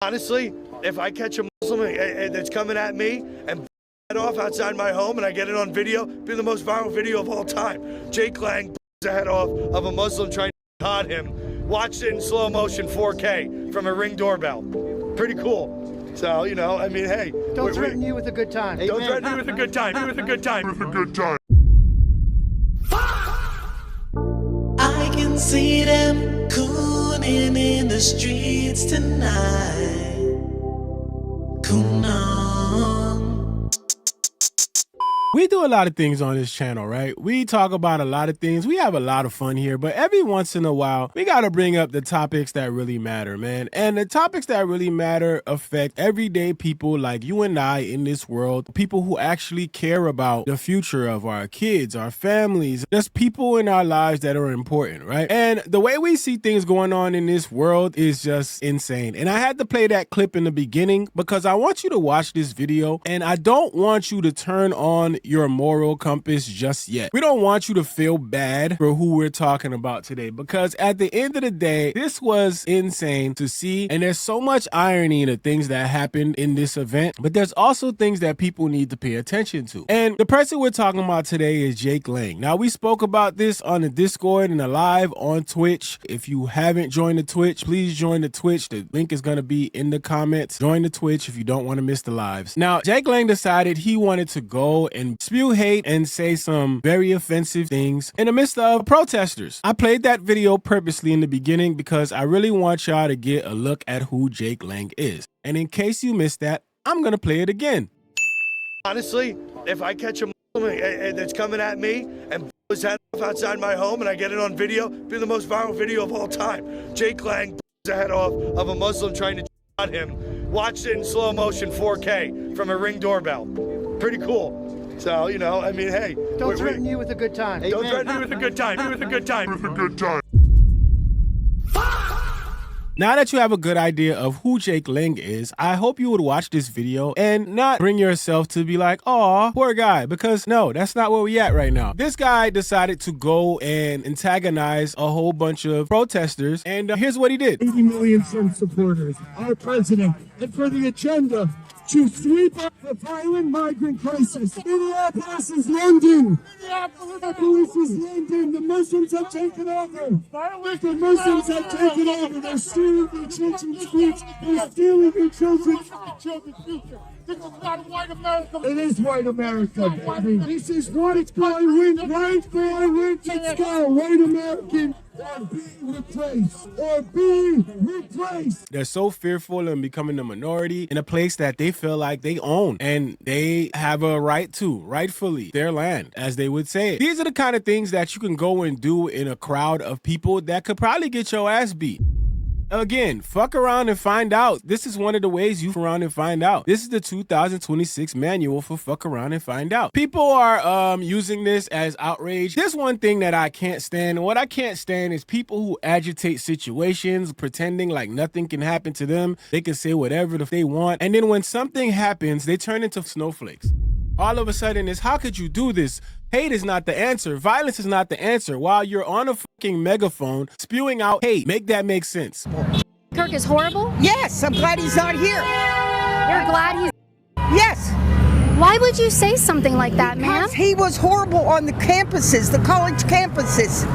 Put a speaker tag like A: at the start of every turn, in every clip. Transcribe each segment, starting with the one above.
A: Honestly, if I catch a Muslim that's coming at me and head off outside my home and I get it on video, it'll be the most viral video of all time. Jake Lang the head off of a Muslim trying to jihad him. Watched it in slow motion 4K from a Ring doorbell. Pretty cool. So, you know, I mean, hey.
B: Don't threaten you with a good time.
A: Don't threaten me with a good time. With a good time. With a good time.
C: I can see them cooning in the streets tonight. Coon on.
D: We do a lot of things on this channel, right? We talk about a lot of things. We have a lot of fun here, but every once in a while, we got to bring up the topics that really matter, man. And the topics that really matter affect everyday people like you and I in this world, people who actually care about the future of our kids, our families, just people in our lives that are important, right? And the way we see things going on in this world is just insane. And I had to play that clip in the beginning because I want you to watch this video and I don't want you to turn on your moral compass just yet. We don't want you to feel bad for who we're talking about today because at the end of the day, this was insane to see. And there's so much irony in the things that happened in this event, but there's also things that people need to pay attention to. And the person we're talking about today is Jake Lang. Now, we spoke about this on the Discord and a live on Twitch. If you haven't joined the Twitch, please join the Twitch. The link is going to be in the comments. Join the Twitch if you don't want to miss the lives. Now, Jake Lang decided he wanted to go and spew hate and say some very offensive things in the midst of protesters. I played that video purposely in the beginning because I really want y'all to get a look at who Jake Lang is. And in case you missed that, I'm going to play it again.
A: Honestly, if I catch a Muslim that's coming at me and his head off outside my home and I get it on video, it'll be the most viral video of all time. Jake Lang the head off of a Muslim trying to jihad him. Watched it in slow motion 4K from a Ring doorbell. Pretty cool. So, you know, I mean, hey.
B: Don't threaten you with a good time.
A: Don't threaten me with a good time. With a good time. With a good time.
D: Now that you have a good idea of who Jake Lang is, I hope you would watch this video and not bring yourself to be like, "Aw, poor guy," because no, that's not where we at right now. This guy decided to go and antagonize a whole bunch of protesters, and here's what he did.
E: 80 million supporters, our president, and for the agenda to sweep up the violent migrant crisis. Minneapolis is London. Minneapolis is London. The Muslims have taken over. The Muslims have taken over. They're stealing your children's future. They're stealing your children's future. This is not white America. It is white America, baby. This is white boy win. White boy win. Let's go. White American. Or be replaced. Or be replaced.
D: They're so fearful in becoming a minority in a place that they feel like they own and they have a right to, rightfully, their land, as they would say. These are the kind of things that you can go and do in a crowd of people that could probably get your ass beat. Again, fuck around and find out. This is one of the ways you fuck around and find out. This is the 2026 manual for fuck around and find out. People are using this as outrage. There's one thing that I can't stand. And what I can't stand is people who agitate situations, pretending like nothing can happen to them. They can say whatever they want. And then when something happens, they turn into snowflakes. All of a sudden, it's how could you do this? Hate is not the answer. Violence is not the answer. While you're on a fucking megaphone spewing out hate, make that make sense.
F: Kirk is horrible?
G: Yes, I'm glad he's not here.
F: You're glad he's...
G: Yes.
F: Why would you say something like that, ma'am?
G: Because he was horrible on the campuses, the college campuses.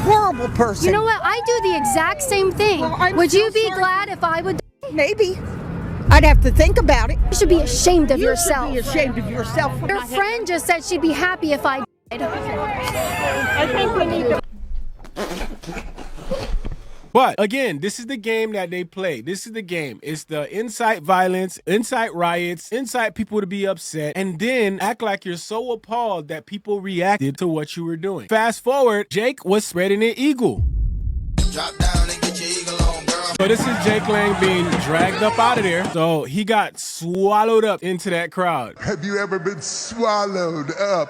G: Horrible person.
F: You know what? I do the exact same thing.
G: Well,
F: would you be glad if I would...
G: Maybe. I'd have to think about it.
F: You should be ashamed of yourself.
G: You should be ashamed of yourself.
F: Your friend just said she'd be happy if I died.
G: I think we need to...
D: But again, this is the game that they play. This is the game. It's the incite violence, incite riots, incite people to be upset, and then act like you're so appalled that people reacted to what you were doing. Fast forward, Jake was spreading an eagle.
C: Drop down and get your eagle on, girl.
D: So this is Jake Lang being dragged up out of there. So he got swallowed up into that crowd.
E: Have you ever been swallowed up?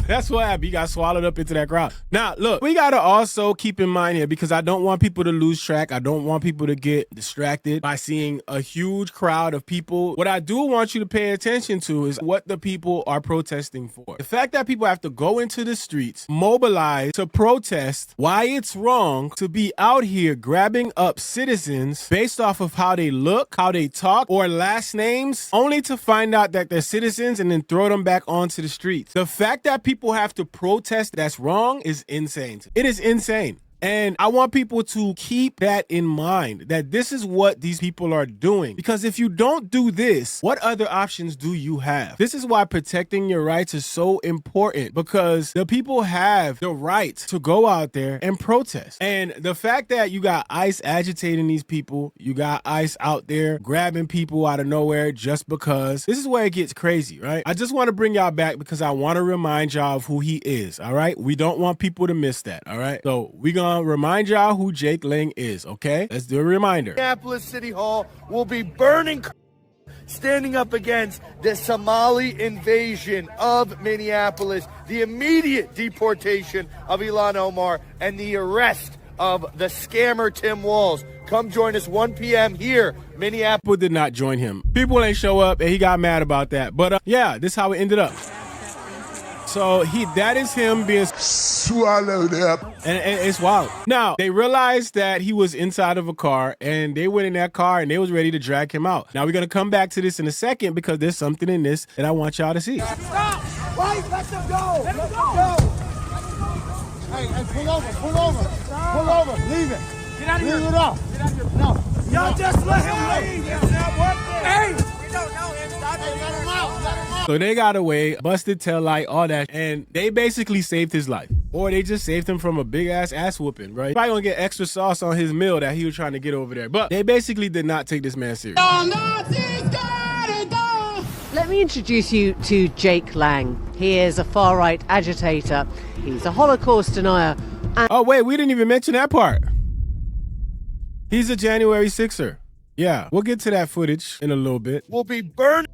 D: That's what happened. He got swallowed up into that crowd. Now, look, we got to also keep in mind here because I don't want people to lose track. I don't want people to get distracted by seeing a huge crowd of people. What I do want you to pay attention to is what the people are protesting for. The fact that people have to go into the streets, mobilize to protest why it's wrong to be out here grabbing up citizens citizens based off of how they look, how they talk, or last names, only to find out that they're citizens and then throw them back onto the streets. The fact that people have to protest that's wrong is insane. It is insane. And I want people to keep that in mind, that this is what these people are doing. Because if you don't do this, what other options do you have? This is why protecting your rights is so important, because the people have the right to go out there and protest. And the fact that you got ICE agitating these people, you got ICE out there grabbing people out of nowhere just because, this is where it gets crazy, right? I just want to bring y'all back because I want to remind y'all of who he is, all right? We don't want people to miss that, all right? So we're going to remind y'all who Jake Lang is, okay? Let's do a reminder.
A: Minneapolis City Hall will be burning, standing up against the Somali invasion of Minneapolis, the immediate deportation of Ilhan Omar, and the arrest of the scammer Tim Walz. Come join us 1 p.m. here, Minneapolis.
D: People did not join him. People ain't show up, and he got mad about that. But yeah, this is how it ended up. So that is him being swallowed up. And it's wild. Now, they realized that he was inside of a car, and they went in that car, and they was ready to drag him out. Now, we're going to come back to this in a second because there's something in this that I want y'all to see.
E: Stop! Wait, let them go! Let them go! Hey, pull over. Pull over, leave it. Get out of here. Leave it up. Get out of here. No. Y'all just let him leave. It's not worth it. Hey! We don't know him. Stop. Hey, let him out. Let him out.
D: So they got away, busted tail light, all that, and they basically saved his life. Or they just saved him from a big ass whooping, right? Probably gonna get extra sauce on his meal that he was trying to get over there. But they basically did not take this man serious.
H: Let me introduce you to Jake Lang. He is a far-right agitator. He's a Holocaust denier.
D: Oh, wait, we didn't even mention that part. He's a January 6er. Yeah, we'll get to that footage in a little bit.
A: Will be burning,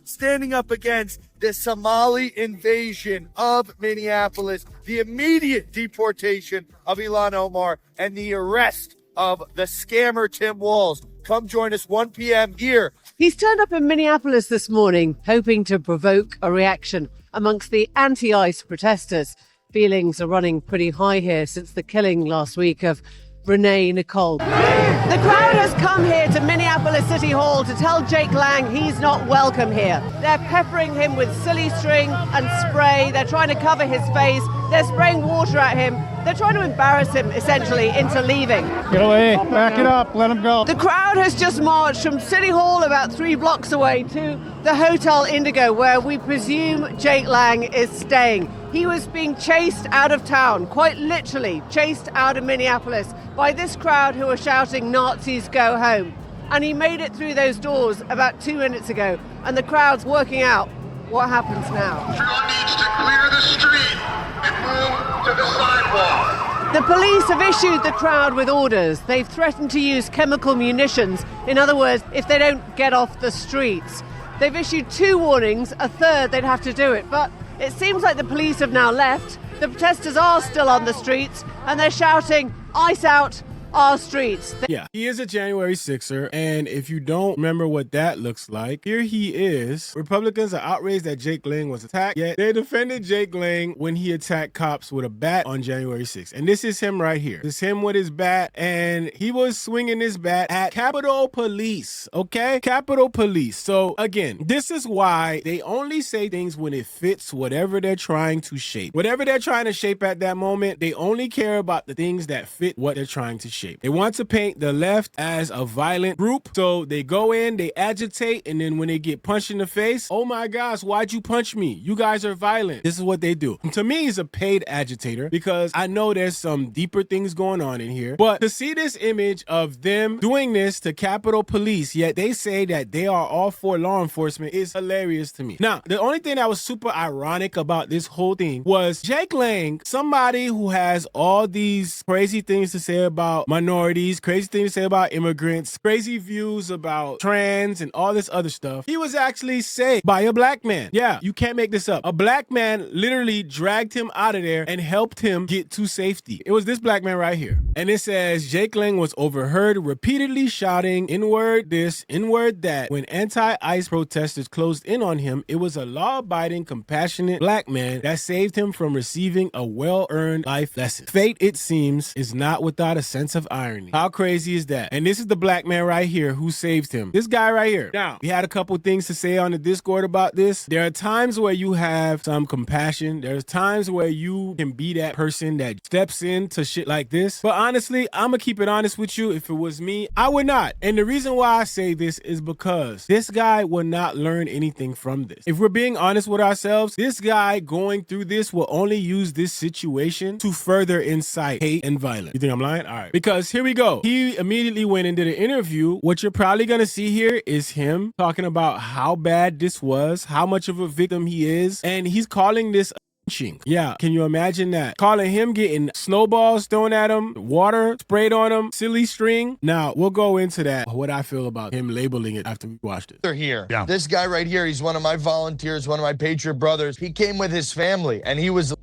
A: standing up against the Somali invasion of Minneapolis, the immediate deportation of Ilhan Omar, and the arrest of the scammer Tim Walz. Come join us 1 p.m. here.
H: He's turned up in Minneapolis this morning, hoping to provoke a reaction amongst the anti-ICE protesters. Feelings are running pretty high here since the killing last week of Renee Nicole. The crowd has come here to Minneapolis City Hall to tell Jake Lang he's not welcome here. They're peppering him with silly string and spray. They're trying to cover his face. They're spraying water at him. They're trying to embarrass him, essentially, into leaving.
B: Get away. Back it up. Let him go.
H: The crowd has just marched from City Hall about 3 blocks away to the Hotel Indigo, where we presume Jake Lang is staying. He was being chased out of town, quite literally chased out of Minneapolis by this crowd who were shouting, "Nazis, go home." And he made it through those doors about 2 minutes ago, and the crowd's working out what happens now.
I: Everyone needs to clear the street and move to the sidewalk.
H: The police have issued the crowd with orders. They've threatened to use chemical munitions. In other words, if they don't get off the streets. They've issued 2 warnings, a third they'd have to do it. But it seems like the police have now left. The protesters are still on the streets, and they're shouting, "ICE out, our streets."
D: Yeah, he is a January 6er, and if you don't remember what that looks like, here he is. Republicans are outraged that Jake Lang was attacked, yet they defended Jake Lang when he attacked cops with a bat on January 6th. And this is him right here. This is him with his bat, and he was swinging his bat at Capitol Police, okay? Capitol Police. So again, this is why they only say things when it fits whatever they're trying to shape. Whatever they're trying to shape at that moment, they only care about the things that fit what they're trying to shape. They want to paint the left as a violent group, so they go in, they agitate, and then when they get punched in the face, oh my gosh, why'd you punch me? You guys are violent. This is what they do. And to me, he's a paid agitator because I know there's some deeper things going on in here. But to see this image of them doing this to Capitol Police, yet they say that they are all for law enforcement, is hilarious to me. Now, the only thing that was super ironic about this whole thing was Jake Lang, somebody who has all these crazy things to say about minorities, crazy things to say about immigrants, crazy views about trans and all this other stuff. He was actually saved by a black man. Yeah, you can't make this up. A black man literally dragged him out of there and helped him get to safety. It was this black man right here. And it says Jake Lang was overheard repeatedly shouting N-word this, N-word that. When anti-ICE protesters closed in on him, it was a law-abiding, compassionate black man that saved him from receiving a well-earned life lesson. Fate, it seems, is not without a sense of of irony. How crazy is that? And this is the black man right here who saved him. This guy right here. Now, we had a couple things to say on the Discord about this. There are times where you have some compassion. There's times where you can be that person that steps into shit like this. But honestly, I'm gonna keep it honest with you. If it was me, I would not. And the reason why I say this is because this guy will not learn anything from this. If we're being honest with ourselves, this guy going through this will only use this situation to further incite hate and violence. You think I'm lying? All right. Because here we go. He immediately went and did an interview. What you're probably gonna see here is him talking about how bad this was, how much of a victim he is, and he's calling this lynching. Yeah, can you imagine that? Calling him getting snowballs thrown at him, water sprayed on him, silly string. Now, we'll go into that, what I feel about him labeling it after we watched it.
J: They're here. Yeah. This guy right here, he's one of my volunteers, one of my Patriot brothers. He came with his family, and he was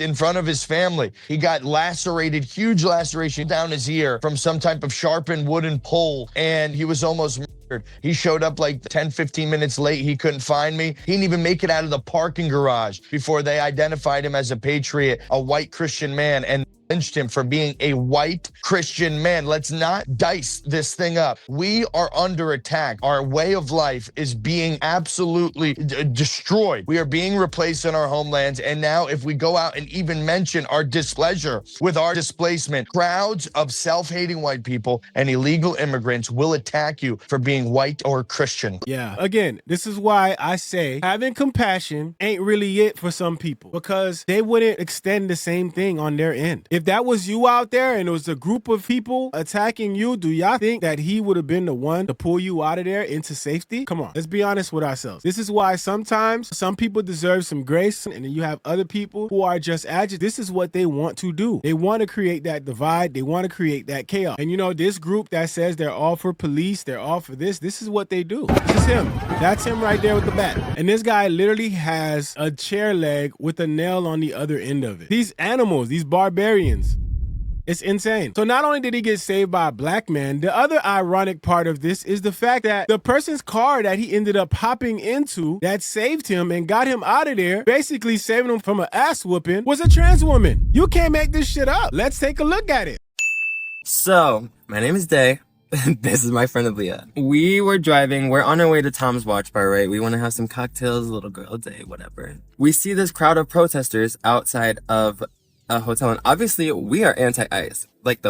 J: in front of his family. He got lacerated, huge laceration down his ear from some type of sharpened wooden pole, and he was almost murdered. He showed up like 10, 15 minutes late. He couldn't find me. He didn't even make it out of the parking garage before they identified him as a patriot, a white Christian man, and lynched him for being a white Christian man. Let's not dice this thing up. We are under attack. Our way of life is being absolutely destroyed. We are being replaced in our homelands. And now if we go out and even mention our displeasure with our displacement, crowds of self-hating white people and illegal immigrants will attack you for being white or Christian.
D: Yeah. Again, this is why I say having compassion ain't really it for some people, because they wouldn't extend the same thing on their end. If that was you out there and it was a group of people attacking you, do y'all think that he would have been the one to pull you out of there into safety? Come on, let's be honest with ourselves. This is why sometimes some people deserve some grace, and then you have other people who are just agitated. This is what they want to do. They want to create that divide. They want to create that chaos. And you know, this group that says they're all for police, they're all for this is what they do. This is him. That's him right there with the bat. And this guy literally has a chair leg with a nail on the other end of it. These animals, these barbarians, it's insane. So not only did he get saved by a black man, the other ironic part of this is the fact that the person's car that he ended up hopping into that saved him and got him out of there, basically saving him from an ass whooping, was a trans woman. You can't make this shit up. Let's take a look at it.
K: So, my name is Day. This is my friend Aaliyah. We were driving. We're on our way to Tom's Watch Bar, right? We want to have some cocktails, a little girl day, whatever. We see this crowd of protesters outside of a hotel, and obviously we are anti-ICE. Like,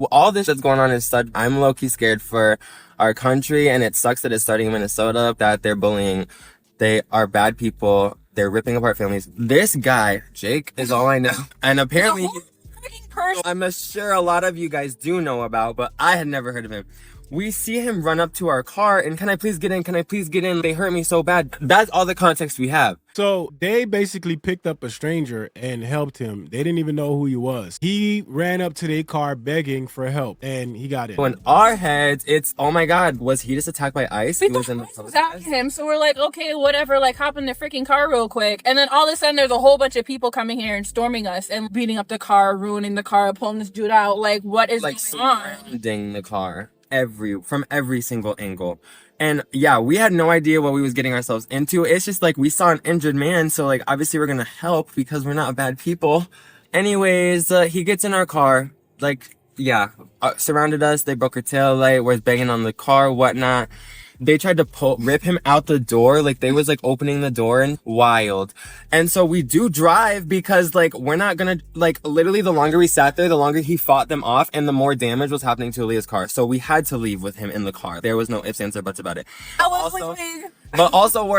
K: all this that's going on is such, I'm low-key scared for our country, and it sucks that it's starting in Minnesota, that they're bullying. They are bad people. They're ripping apart families. This guy, Jake, is all I know. And apparently, I'm sure a lot of you guys do know about, but I had never heard of him. We see him run up to our car and, "Can I please get in? Can I please get in? They hurt me so bad." That's all the context we have.
D: So they basically picked up a stranger and helped him. They didn't even know who he was. He ran up to their car begging for help, and he got in.
K: In our heads, it's, oh my God, was he just attacked by ICE?
L: We thought ICE was after him, so we're like, okay, whatever, like hop in the freaking car real quick. And then all of a sudden there's a whole bunch of people coming here and storming us and beating up the car, ruining the car, pulling this dude out. Like, what is going on?
K: Surrounding the car from every single angle. And yeah, we had no idea what we was getting ourselves into. It's just like, we saw an injured man, so like obviously we're gonna help because we're not bad people. Anyways, he gets in our car, like, yeah, surrounded us. They broke our tail light, was banging on the car, whatnot. They tried to rip him out the door. Like, they was like opening the door, and wild. And so we do drive because like, we're not gonna, like, literally the longer we sat there, the longer he fought them off and the more damage was happening to Aaliyah's car. So we had to leave with him in the car. There was no ifs, ands, or buts about it. But also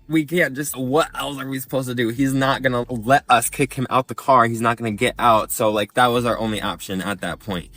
K: we can't just, what else are we supposed to do? He's not gonna let us kick him out the car. He's not gonna get out. So like, that was our only option at that point.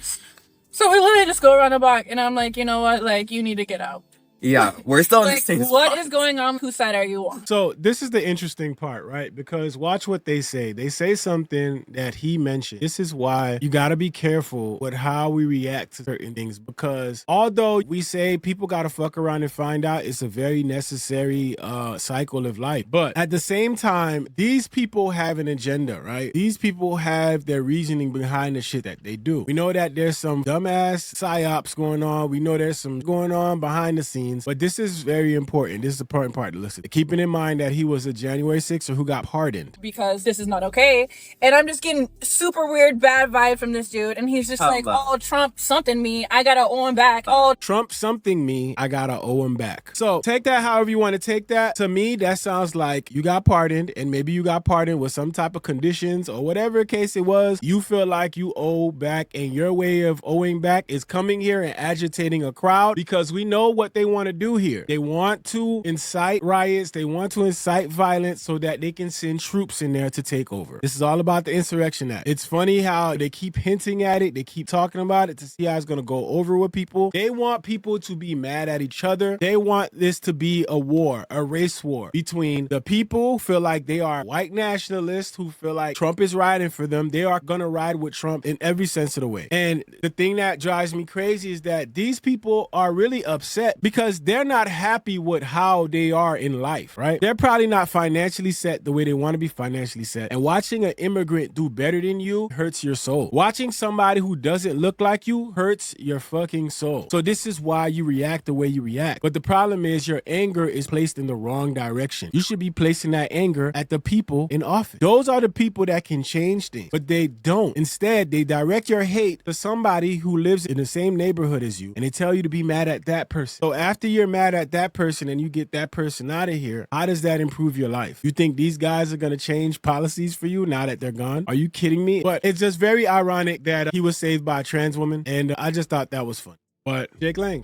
L: So we literally just go around the block, and I'm like, you know what? Like, you need to get out.
K: Yeah, we're still in the same spot.
L: What is going on? Whose side are you on?
D: So this is the interesting part, right? Because watch what they say. They say something that he mentioned. This is why you got to be careful with how we react to certain things, because although we say people got to fuck around and find out, it's a very necessary cycle of life. But at the same time, these people have an agenda, right? These people have their reasoning behind the shit that they do. We know that there's some dumbass psyops going on. We know there's some going on behind the scenes. scenes, but this is very important. This is the important part to listen. Keeping in mind that he was a January 6er who got pardoned.
L: Because this is not okay. And I'm just getting super weird, bad vibe from this dude. And he's just like, oh, Trump something me. I gotta owe him back. Oh,
D: Trump something me. I gotta owe him back. So take that however you want to take that. To me, that sounds like you got pardoned, and maybe you got pardoned with some type of conditions or whatever case it was. You feel like you owe back, and your way of owing back is coming here and agitating a crowd, because we know what they want to do here. They want to incite riots. They want to incite violence so that they can send troops in there to take over. This is all about the Insurrection Act. It's funny how they keep hinting at it. They keep talking about it to see how it's going to go over with people. They want people to be mad at each other. They want this to be a war, a race war between the people who feel like they are white nationalists, who feel like Trump is riding for them. They are going to ride with Trump in every sense of the way. And the thing that drives me crazy is that these people are really upset because they're not happy with how they are in life, right? They're probably not financially set the way they want to be financially set. And watching an immigrant do better than you hurts your soul. Watching somebody who doesn't look like you hurts your fucking soul. So this is why you react the way you react. But the problem is your anger is placed in the wrong direction. You should be placing that anger at the people in office. Those are the people that can change things, but they don't. Instead, they direct your hate to somebody who lives in the same neighborhood as you, and they tell you to be mad at that person. So after you're mad at that person and you get that person out of here, how does that improve your life? You think these guys are going to change policies for you now that they're gone? Are you kidding me? But it's just very ironic that he was saved by a trans woman, and I just thought that was fun. But Jake Lang.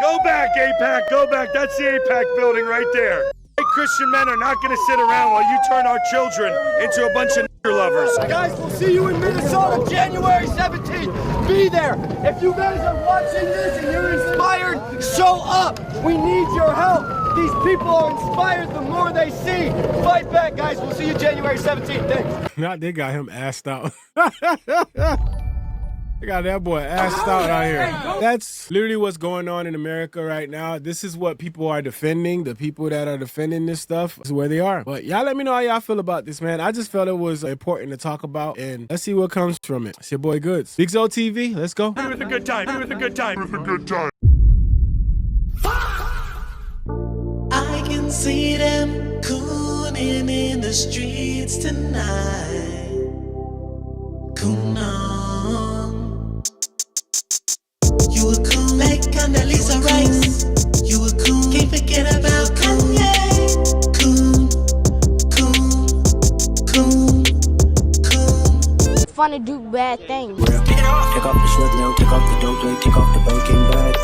A: Go back, AIPAC, go back. That's the AIPAC building right there. Christian men are not going to sit around while you turn our children into a bunch of nigger lovers.
M: Guys, we'll see you in Minnesota January 17th. Be there. If you guys are watching this and you're inspired, show up. We need your help. These people are inspired the more they see. Fight back, guys. We'll see you January 17th. Thanks.
D: Now they got him assed out. They got that boy assed out here. That's literally what's going on in America right now. This is what people are defending. The people that are defending this stuff is where they are. But y'all let me know how y'all feel about this, man. I just felt it was important to talk about, and let's see what comes from it. It's your boy Goods. Big Zo TV, let's go.
A: Be with a good time. Be with a good time. With a good time.
C: I can see them cooning in the streets tonight. Coon on. You were cool like Condoleezza Rice. You were cool, can't forget about Kanye. Coon, coon, coon, coon.
N: It's fun to do bad things.
O: Take off the short nail, take off the dope, take off the broken bag.